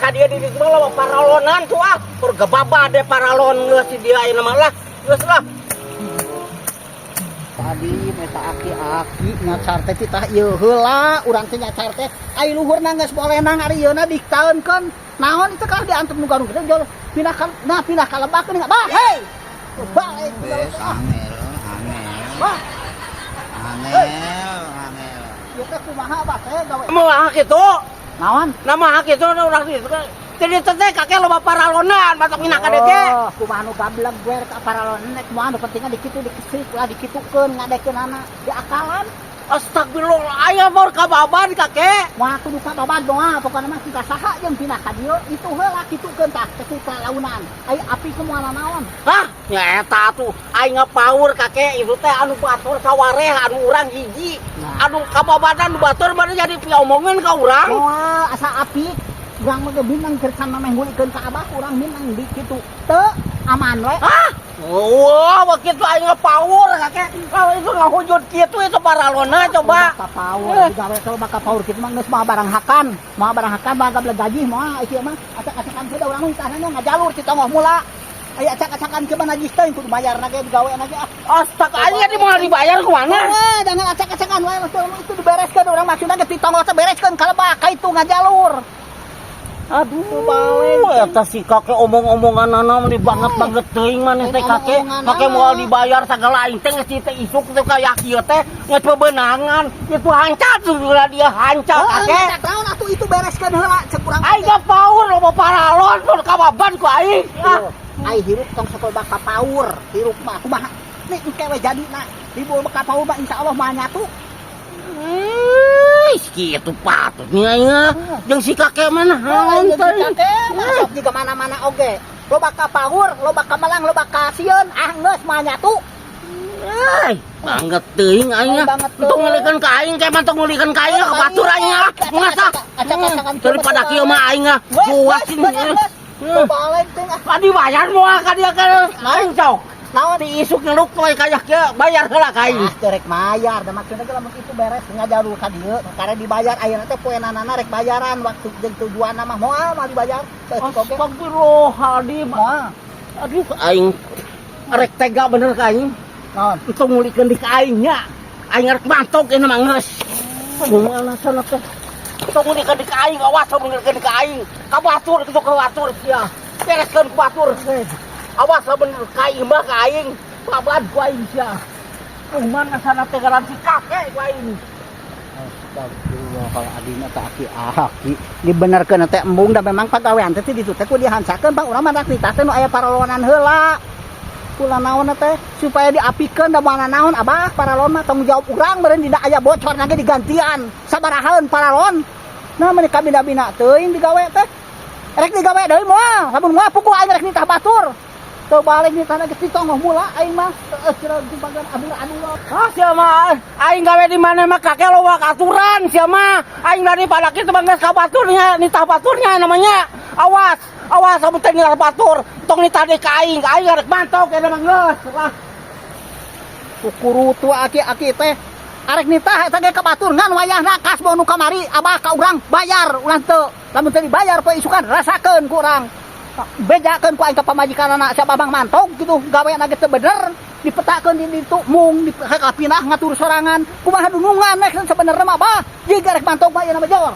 ka dia di ditu lah paralonan tuh ah. Tur gebaba de paralon geus si dia ayeuna mah lah. Geus lah. Tadi meta aki-aki ngacar teh titah ieu heula urang teh nyacar teh ai luhurna geus bolehna ngarieuna diktaeunkeun naon itu kalau diantep nu garung gede jol pindah ka lebak geuning bah hei balik Angel bah angel ieu teh kumaha bah teh gawe Moal kitu. naon Nama kitu urang ditu kan. Jadi teh kakek loba paralonan batok mina ka dege. oh kumaha nu gablek gue ka paralon nek moal nu pentingna dikitu dikesik lah dikitukeun ngadekeunana diakalan Astagfirullah, aya mor ka baban kakek. moal kudu ka baban doa pokona mah kita saha jeung pindah ka dieu itu heula kitukeun tah teh launan ai api ku moal naon Hah, nya eta tuh aing ngapaur kakek itu teh anu batur sawareh anu urang hiji. Nah. Anu kababadan nu batur mah jadi piomongin ka urang. moal asa api urang mah binang kersan mah ngulikeun ka abah urang minang di kitu teu aman we Hah? Wah, begitu aing ngapaur kakek. Kalau itu ngahujud kitu itu paralona coba. ka power digawe coba ka power kitu mah geus mah barang hakan mah gablek gaji mah ieu mah acak-acakan teh urang mah tahna ngajalur ti tongoh mula aya acak-acakan ke mana jis teh kudu bayarna ge digaweana ge Astaga, aing teh mau dibayar ku mana? jangan acak-acakan wae itu dibereskeun urang maksudna ge ti tongoh teh bereskeun ka lebak ka itu ngajalur Aduh, balik. Eta si kakek omong-omonganana meni banget teuing maneh teh kakek. Kakek moal dibayar sagala aing teh geus teh isuk teh kayak kieu teh geus bebenangan. Itu hancat juga dia hancat kakek. tak tahu atuh itu bereskeun heula cek urang Aing paur loba paralon tur kababan ku aing. ai hirup tong sakoba ka power hirup mah kumaha nih engke we jadina dibul ka power mah insyaallah mah nyatu Kitu patutnya aing jeung si kakek mana Kakek, masuk juga mana-mana oge. Loba ka power, loba ka malang, loba ka sieun, geus mah nyatu. Banget teuing aing. Untuk ngulikeun ka aing kayak mantuk ngulikeun ka aing ka batur aing ngasa. Daripada kieu mah aing buat sini. Balik teh. Kadi bayar moal ka dia ka aing sok. Naon diisuk ngeluk we kayak kieu bayar heula ka aing. Rek bayar, da maksudna ge lamun itu beres ngajalur ka dieu, karena dibayar ayeuna teh poenana rek bayaran waktu jeung tujuanna mah moal mah dibayar. Astagfirullahaladzim. Aduh aing rek tega bener ka aing. Naon? Untuk ngulikeun di ka aing nya. Aing rek mantok ieu mah geus. Kumaha sana teh. Untuk ngulikeun di ka aing, awas ngulikeun di ka aing. Ka batur kitu ka batur sia. Bereskeun ku batur. Awas bener ka aing mah ka aing. Babad ku aing sia. Kumaha sana teh garansi kakek ku aing. Astagfirullah kalau adina teh aki-aki dibenerkeun teh embung da memang pagawean teh ditu teh ku dihancakeun Bang urang mah nitah teh nu aya paralonan heula. Kula naon teh supaya diapikeun da mana naon abah paralon mah tanggung jawab urang beureun dina aya bocorna ge digantian sabarahaeun paralon. Nah meuni kabina-bina teuing digawe teh. Rek digawe deui moal, lamun moal pukul aing rek nitah batur. Teu balik nitah ge tongoh mula aing mah kira dibagan abur anu. Sia mah aing gawe di mana mah kakek loba aturan sia mah. Aing daripada kitu mah geus ka baturnya, nitah baturnya namanya. Awas samun teh nilai batur, tong nitah deui ka aing rek mantok eta mah geus. Kukurutu aki-aki teh arek nitah eta ge ka batur ngan wayahna kas bawa nu kamari abah ka urang bayar urang teu. Lamun teu dibayar poe isukan rasakeun ku urang. Bejakeun ku aing ka pamajikanana sia Babang mantok kitu gaweana ge teu bener. Dipetakeun di ditu mung dipindah ngatur sorangan kumaha dunungan nek sabenerna mah bah jiga rek mantok mah ieu na mah jor